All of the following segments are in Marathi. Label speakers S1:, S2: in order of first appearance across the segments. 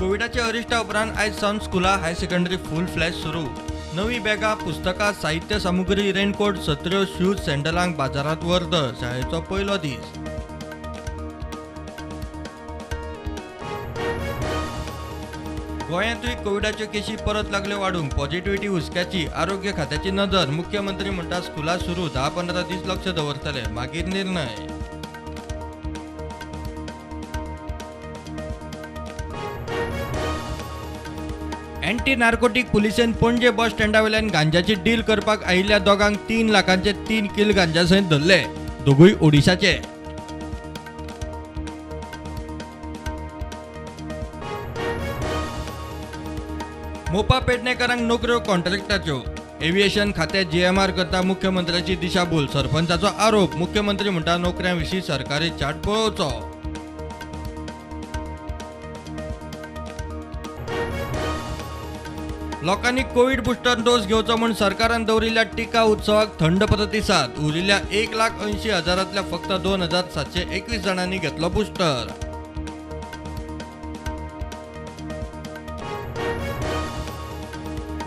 S1: कोविडाच्या अरिश्टा उपरांत आयज सावन स्कुलां हाय सेकंडरी फूल फ्लॅश सुरू. नवी बॅगां, पुस्तकां, साहित्य सामुग्री, रेनकोट, सत्र्यो, शूज, सँडलांक बाजारात वर्द. शाळेचो पयलो दीस. गोंयांतूय कोविडाच्यो केशी परत लागल्यो वाडूंक. पॉझिटिव्हिटी हुस्क्याची. आरोग्य खात्याची नदर. मुख्यमंत्री म्हणटा स्कुलां सुरू 10-15 दीस लक्ष दवरतले, मागीर निर्णय. अँटी नार्कोटीक पुलिसेन पणजे बस स्टँडावेल्यान गांजाची डील करपाक आयिल्ल्या दोगांक 3 लाखांचे 3 किल गांजा सयत धरले. दोगूय ओडिशाचे. मोपा पेडणेकारांक नोकऱ्यो कॉन्ट्रॅक्टाच्यो. एव्हिएशन खाते जीएमआर करता मुख्यमंत्र्याची दिशाभूल. सरपंचाचो आरोप. मुख्यमंत्री म्हणटा नोकऱ्यांविशीं सरकारी चार्ट पळोवचो. लोकांनी कोविड बुस्टर डोस घेवचो म्हूण सरकारान दवरिल्ल्या टिका उत्सवाक थंड प्रतिसाद. उरिल्ल्या 1,80,000 फक्त 2,721 जाणांनी घेतलो बुस्टर.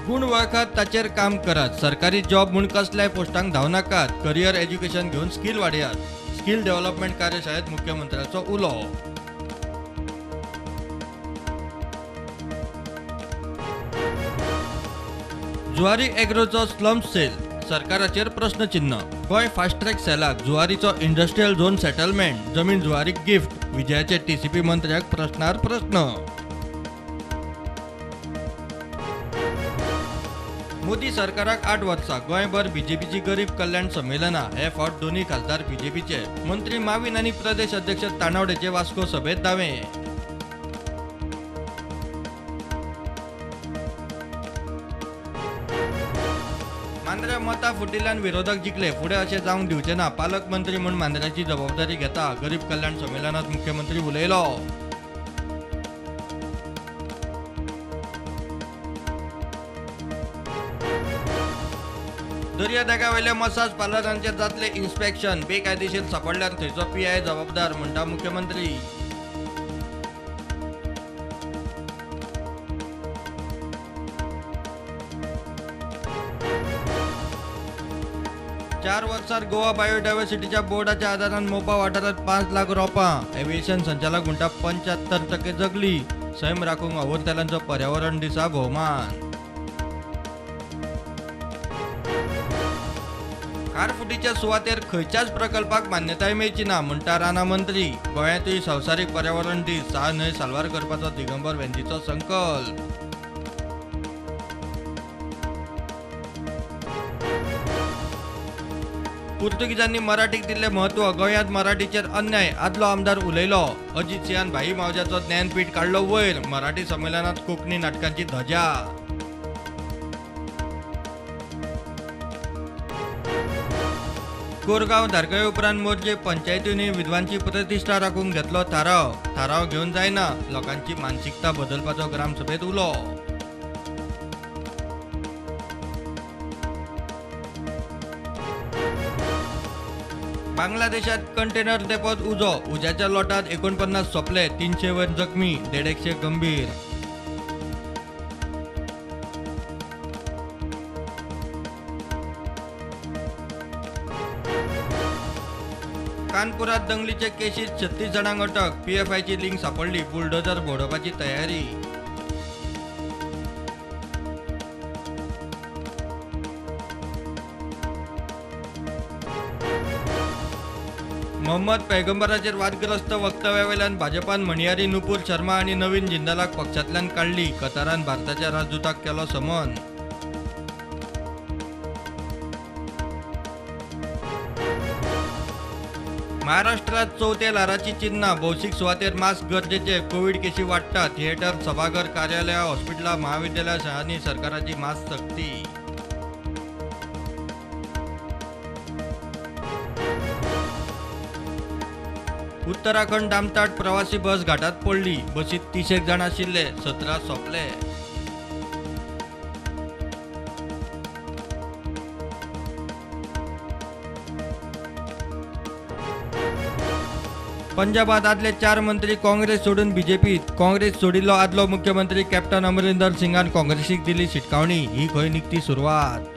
S1: गुण वळखात ताचेर काम करात. सरकारी जॉब म्हूण कसल्याय पोस्टांक धांवनाकात. करियर एज्युकेशन घेवन स्किल वाडयात. स्किल डेव्हलपमेंट कार्यशाळेत मुख्यमंत्र्याचो उलो. जुवारी एग्रोचो स्लम सेल. सरकाराचेर प्रश्नचिन्ह. गोंय फास्ट ट्रॅक सेलाक. जुवारीचो इंडस्ट्रियल झोन सेटलमेंट. जमीन जुवारीक गिफ्ट. विजयाचे टीसीपी मंत्र्याक प्रश्नार प्रश्न. मोदी सरकाराक 8 वर्सां. गोंयभर बीजेपीची गरीब कल्याण संमेलनां. हे फावट दोन्ही खासदार बीजेपीचे. मंत्री माविन आनी प्रदेश अध्यक्ष तानावडेचे वास्को सभेत दावे. मांद्र्या मतां फुटिल्ल्यान विरोधक जिखले. फुडें अशें जावंक दिवचे ना. पालकमंत्री म्हूण मांद्र्याची जबाबदारी घेता. गरीब कल्याण संमेलनात मुख्यमंत्री उलयलो. दर्यादेगावेल्या मसाज पार्लरांचेर जातले इन्स्पेक्शन. बेकायदेशीर सापडल्यार थंयचो पीआय जबाबदार म्हणटा मुख्यमंत्री. चार वर्सार गोवा बायोडायव्हर्सिटीच्या बोर्डाच्या आदारान मोपा वाठारांत 5 लाख रोपां. एव्हिएशन संचालक म्हणटा 75% जगली. सैम राखूंक अवंतेलांचो पर्यावरण दिसा भोवमान. खारफुटीच्या सुवातेर खंयच्याच प्रकल्पाक मान्यताय मेळची ना म्हणटा राना मंत्री. गोंयांतूय संवसारीक पर्यावरण दीस. 6 न्हंय साल्वार करपाचो दिगंबर वेंजीचो संकल्प. पुर्तुगीजांनी मराठीक दिल्ले महत्व. गोंयांत मराठीचेर अन्याय. आदलो आमदार उलयलो. अजित सिंहान भाई मावज्याचो ज्ञानपीठ काडलो वयर. मराठी संमेलनात कोंकणी नाटकांची धजा. कोरगांव धारगळे उपरांत मोरजे पंचायतींनी विद्वांची प्रतिश्ठा राखूंक घेतलो थाराव घेवन जायना. लोकांची मानसिकता बदलपाचो ग्रामसभेत उलो. बांगलादेशात कंटेनर डेपोत उजो. उज्याच्या लोटात 49 सोंपले. 300 वयर जखमी. 150 गंभीर. कानपुरात दंगलीचे केशीत 36 जाणांक अटक. पीएफआयची लिंक सापडली. बुलडोजर भोंवडोवपाची तयारी. मोहम्मद पैगंबराचेर वादग्रस्त वक्तव्यावेल्यान भाजपान मणियारी नुपूर शर्मा आनी नवीन जिंदालाक पक्षांतल्यान काडली. कतारान भारताच्या राजदूताक केलो समन. महाराष्ट्रात चवथे ल्हाराची चिन्हां. भौशीक सुवातेर मास्क गरजेचे. कोविड केशी वाडटात. थिएटर, सभाघर, कार्यालयां, हॉस्पिटलां, महाविद्यालयां, शाळांनी सरकाराची मास्क सक्ती. उत्तराखंड दामताट प्रवासी बस घाटात पडली. बसीत 30 जाण आशिल्ले. 17 सोंपले. पंजाबात आदले 4 मंत्री काँग्रेस सोडून बीजेपीत. काँग्रेस सोडिल्लो आदलो मुख्यमंत्री कॅप्टन अमरिंदर सिंगान काँग्रेसीक दिली शिटकावणी. ही खंय निखटी सुरवात.